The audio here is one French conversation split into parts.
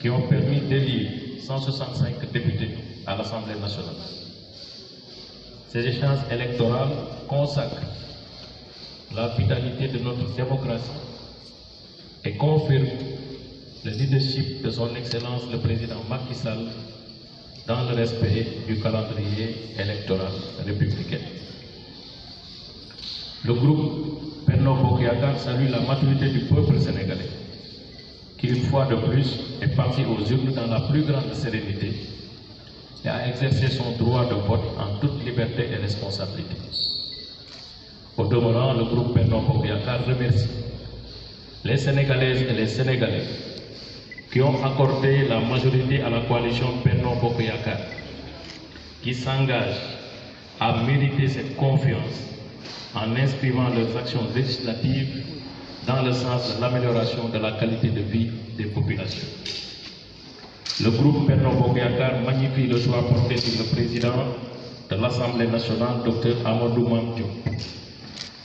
qui ont permis d'élire 165 députés à l'Assemblée nationale. Ces échéances électorales consacrent la vitalité de notre démocratie et confirment le leadership de son Excellence le Président Macky Sall dans le respect du calendrier électoral républicain. Le groupe Benno Bokk Yakaar salue la maturité du peuple sénégalais, qui une fois de plus est parti aux urnes dans la plus grande sérénité et a exercé son droit de vote en toute liberté et responsabilité. Au demeurant, le groupe Benno Bokk Yakaar remercie les Sénégalaises et les Sénégalais qui ont accordé la majorité à la coalition Benno Bokk Yakaar, qui s'engage à mériter cette confiance en inscrivant leurs actions législatives dans le sens de l'amélioration de la qualité de vie des populations. Le groupe Benno Bokk Yakaar magnifie le choix porté sur le président de l'Assemblée nationale, Dr Amadou Mame Diop,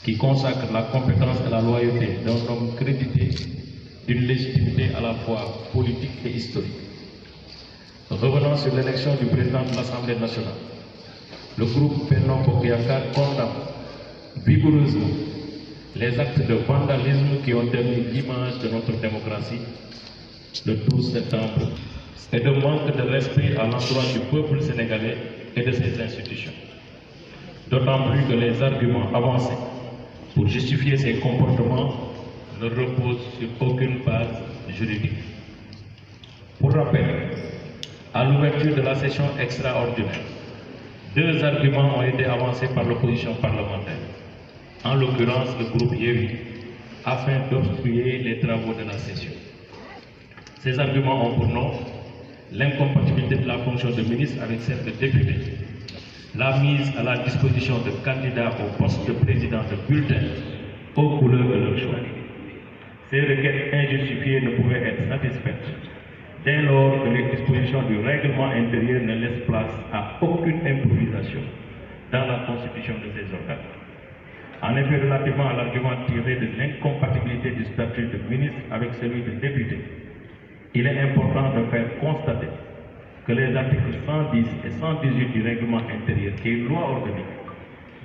qui consacre la compétence et la loyauté d'un homme crédité d'une légitimité à la fois politique et historique. Revenant sur l'élection du président de l'Assemblée nationale, le groupe Benno Bokk Yakaar condamne vigoureusement les actes de vandalisme qui ont terni l'image de notre démocratie le 12 septembre et de manque de respect à l'endroit du peuple sénégalais et de ses institutions. D'autant plus que les arguments avancés pour justifier ces comportements ne reposent sur aucune base juridique. Pour rappel, à l'ouverture de la session extraordinaire, deux arguments ont été avancés par l'opposition parlementaire, en l'occurrence le groupe Yewwi, afin d'obstruer les travaux de la session. Ces arguments ont pour nom l'incompatibilité de la fonction de ministre avec celle de député, la mise à la disposition de candidats au poste de président de bulletin aux couleurs de leur choix. Ces requêtes injustifiées ne pouvaient être satisfaites dès lors que les dispositions du règlement intérieur ne laissent place à aucune improvisation dans la constitution de ces organes. En effet, relativement à l'argument tiré de l'incompatibilité du statut de ministre avec celui de député, il est important de faire constater que les articles 110 et 118 du règlement intérieur, qui est une loi organique,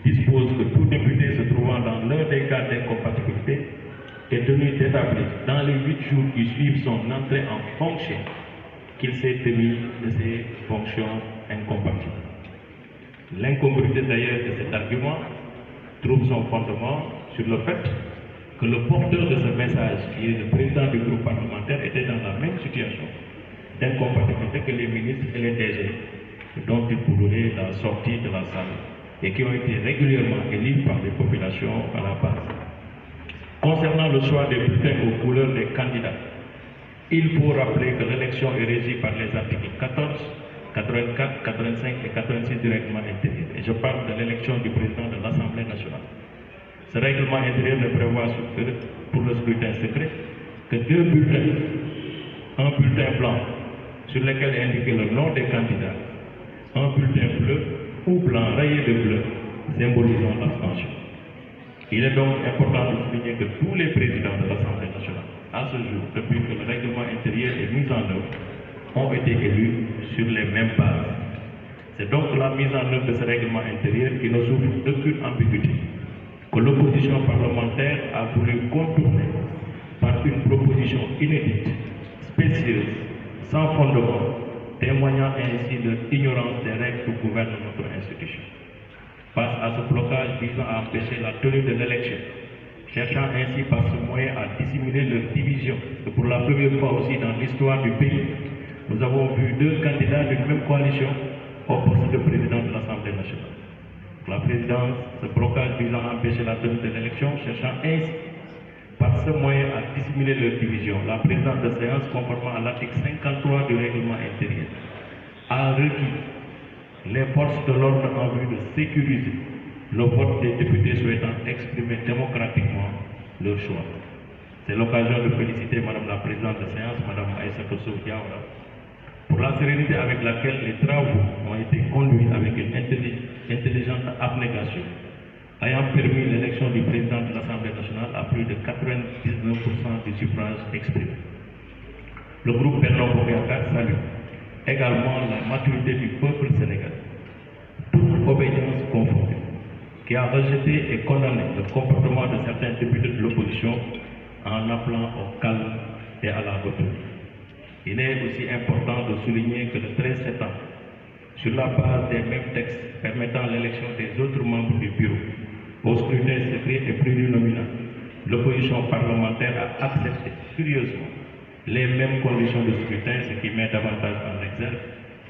disposent que tout député se trouvant dans l'un des cas d'incompatibilité est tenu d'établir dans les 8 jours qui suivent son entrée en fonction qu'il s'est tenu de ses fonctions incompatibles. L'incongruité d'ailleurs de cet argument trouve son fondement sur le fait que le porteur de ce message, qui est le président du groupe parlementaire, était dans la même situation d'incompatibilité que les ministres et les DG dont il courait la sortie de la salle et qui ont été régulièrement élus par les populations à la base. Concernant le choix des bulletins aux couleurs des candidats, il faut rappeler que l'élection est régie par les articles 14, 84, 85 et 86 du règlement intérieur. Et je parle de l'élection du président de l'Assemblée nationale. Ce règlement intérieur ne prévoit pour le scrutin secret que 2 bulletins, un bulletin blanc sur lequel est indiqué le nom des candidats, un bulletin bleu ou blanc rayé de bleu symbolisant l'abstention. Il est donc important de souligner que tous les présidents de l'Assemblée nationale, à ce jour, depuis que le règlement intérieur est mis en œuvre, ont été élus sur les mêmes bases. C'est donc la mise en œuvre de ce règlement intérieur qui ne souffre d'aucune ambiguïté, que l'opposition parlementaire a voulu contourner par une proposition inédite, spécieuse, sans fondement, témoignant ainsi de l'ignorance des règles qui gouvernent notre institution. Face à ce blocage visant à empêcher la tenue de l'élection, cherchant ainsi par ce moyen à dissimuler leur division, et pour la première fois aussi dans l'histoire du pays, nous avons vu 2 candidats d'une même coalition au poste de président de l'Assemblée nationale. La présidence, ce blocage visant à empêcher la tenue de l'élection, cherchant ainsi par ce moyen à dissimuler leur division, la présidence de séance, conformément à l'article 53 du règlement intérieur, a requis les forces de l'ordre en vue de sécuriser le vote des députés souhaitant exprimer démocratiquement leur choix. C'est l'occasion de féliciter Madame la Présidente de séance, Madame Aïssatou Sow Diawara, pour la sérénité avec laquelle les travaux ont été conduits avec une intelligente abnégation, ayant permis l'élection du président de l'Assemblée nationale à plus de 99% du suffrage exprimé. Le groupe Benno Bokk Yakaar salue également la maturité du peuple sénégalais, toute obédience confondue, qui a rejeté et condamné le comportement de certains députés de l'opposition en appelant au calme et à la retenue. Il est aussi important de souligner que le 13 septembre, sur la base des mêmes textes permettant l'élection des autres membres du bureau, au scrutin secret et plurinominal, l'opposition parlementaire a accepté curieusement les mêmes conditions de scrutin, ce qui met davantage en exergue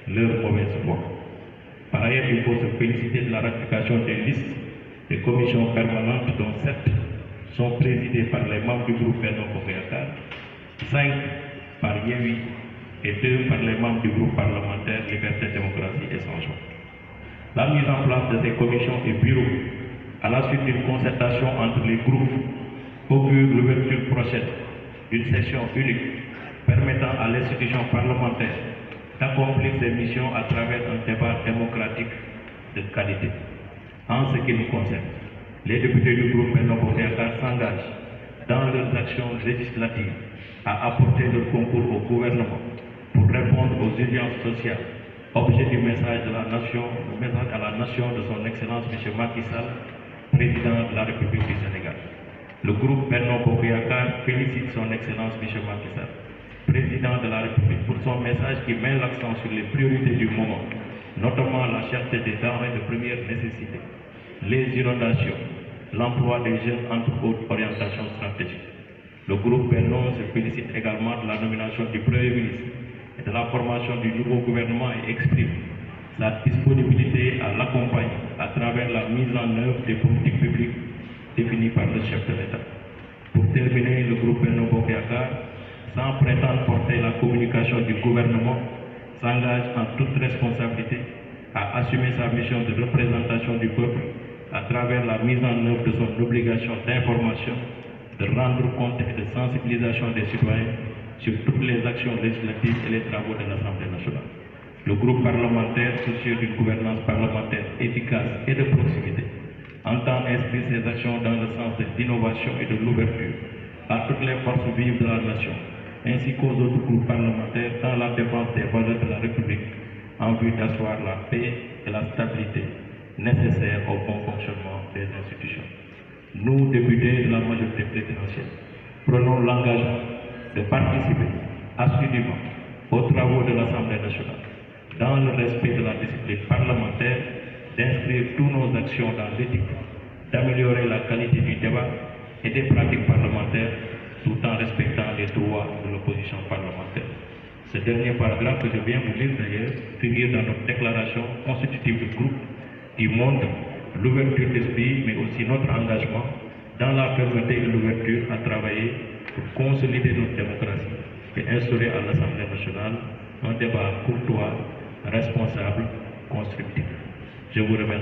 leur mauvaise foi. Par ailleurs, il faut se féliciter de la ratification des listes des commissions permanentes, dont 7 sont présidées par les membres du groupe Benno Bokk Yakaar, 5 par Yewwi et 2 par les membres du groupe parlementaire Liberté, Démocratie et Changement. La mise en place de ces commissions et bureaux, à la suite d'une concertation entre les groupes, augure l'ouverture prochaine d'une session unique permettant à l'institution parlementaire d'accomplir ses missions à travers un débat démocratique de qualité. En ce qui nous concerne, les députés du groupe Benno Bokk Yakaar s'engagent dans leurs actions législatives à apporter leur concours au gouvernement pour répondre aux urgences sociales, objet du message de la nation, le message à la nation de son Excellence M. Macky Sall, président de la République du Sénégal. Le groupe Benno Bokk Yakaar félicite son Excellence M. Macky Sall, président de la République, pour son message qui met l'accent sur les priorités du moment, notamment la cherté des denrées de première nécessité, les inondations, l'emploi des jeunes entre autres orientations stratégiques. Le groupe Benno se félicite également de la nomination du Premier ministre et de la formation du nouveau gouvernement et exprime sa disponibilité à l'accompagner à travers la mise en œuvre des politiques publiques définies par le chef de l'État. Pour terminer, le groupe Benno Bokk Yakaar, sans prétendre porter la communication du gouvernement, s'engage en toute responsabilité à assumer sa mission de représentation du peuple à travers la mise en œuvre de son obligation d'information, de rendre compte et de sensibilisation des citoyens sur toutes les actions législatives et les travaux de l'Assemblée nationale. Le groupe parlementaire, soucieux d'une gouvernance parlementaire efficace et de proximité, entend inscrire ses actions dans le sens de l'innovation et de l'ouverture à toutes les forces vives de la nation, ainsi qu'aux autres groupes parlementaires dans la défense des valeurs de la République en vue d'asseoir la paix et la stabilité nécessaires au bon fonctionnement des institutions. Nous, députés de la majorité présidentielle, prenons l'engagement de participer assidûment aux travaux de l'Assemblée nationale, dans le respect de la discipline parlementaire, d'inscrire toutes nos actions dans l'éthique, d'améliorer la qualité du débat et des pratiques parlementaires, tout en respectant les droits de l'opposition parlementaire. Ce dernier paragraphe que je viens vous lire d'ailleurs figure dans notre déclaration constitutive du groupe qui montre l'ouverture d'esprit, mais aussi notre engagement dans la fermeté et l'ouverture à travailler pour consolider notre démocratie et instaurer à l'Assemblée nationale un débat courtois, responsable, constructif. Je vous remercie.